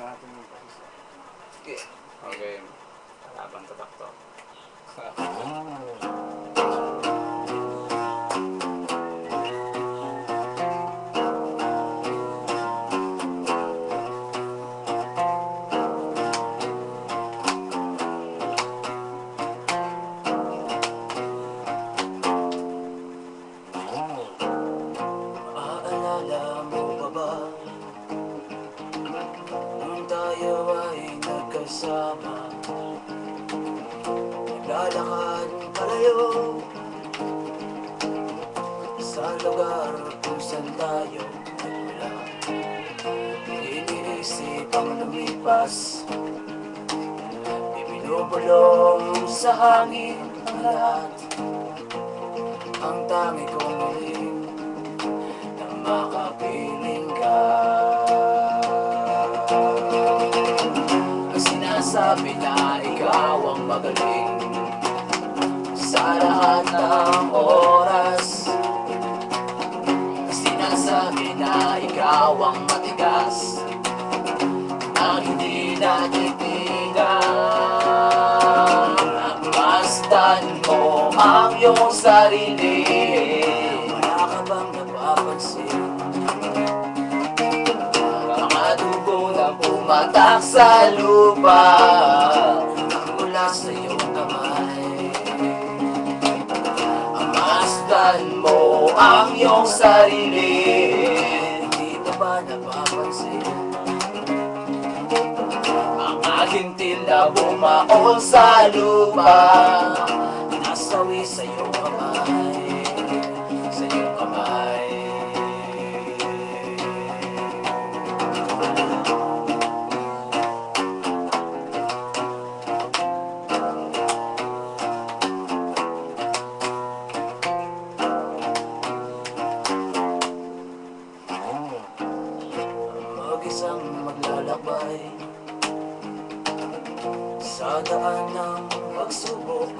natin yung isa. Okay. Okay. Habang tatak to. Aalala mo pa ba nung tayo ay nagkasama? Naglalakad palayo sa lugar kung saan tayo nagmula. Iniisip ang lumipas, ibinubulong sa hangin ang lahat. Ang tangi kong hiling na makapiling ka. Ang sinasabi na ikaw ang magaling sa lahat ng oras. Ang sinasabi na ikaw ang matigas na hindi natitigan. Masdan mo ang iyong sarili. Wala ka bang napapansin? Mga dugo na pumatak sa lupa mula sa iyong kamay. Masdan mo ang iyong sarili. Hindi mo ba napapansin? Ang aking tila bumaon sa lupa, nasawi sa iyong kamay, sa iyong kamay. Mag-isang maglalakbay sa daan ng pagsubok,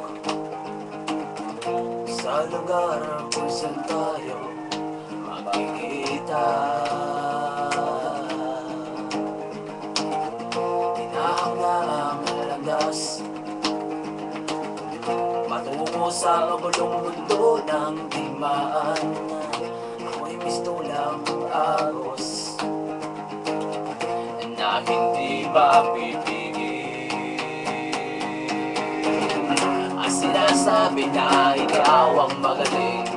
sa lugar kung saan tayo magkikita. Tinahak na ang landas patungo sa magulong mundo ng digmaan. Ako'y pistolang agos na hindi mapipigil. Ang sinasabi na ikaw ang magaling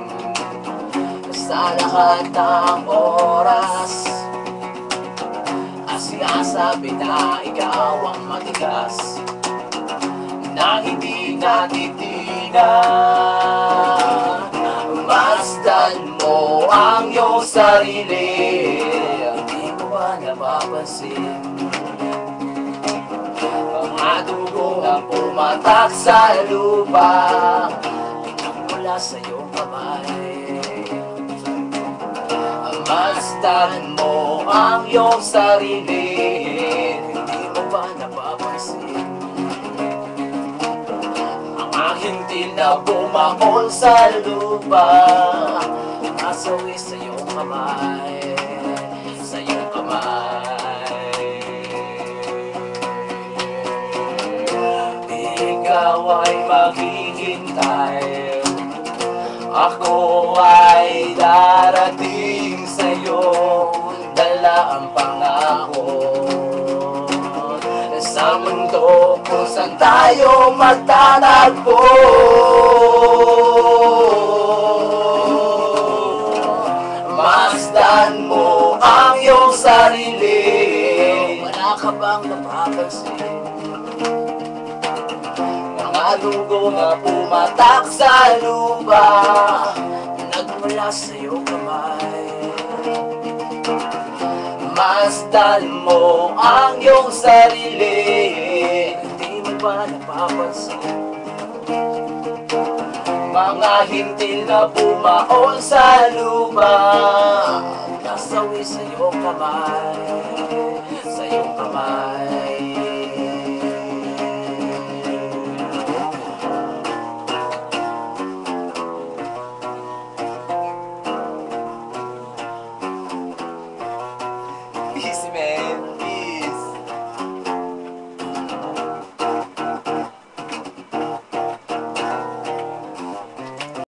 sa lahat ng oras. Ang sinasabi na ikaw ang matigas na hindi natitigan. Masdan mo ang iyong sarili. Hindi mo ba napapansin? Mga dugo ang pumatak sa lupa, nagmula sa iyong kamay. Masdan mo ang iyong sarili. Hindi mo ba napapansin? Ang aking tila bumaon sa lupa, nasawi sa iyong kamay, sa iyong kamay. Ikaw ay maghihintay, ako ay darating sa'yo, dala ang pangako sa mundo kung saan tayo magtatagpo. Masdan mo ang iyong sarili. Wala ka bang napapansin? Mga dugo na pumatak sa lupa, nagmula sa iyong kamay. Masdan mo ang iyong sarili. Hindi mo ba napapansin? Mga hintil na bumaon sa lupa, nasawi sa iyong kamay.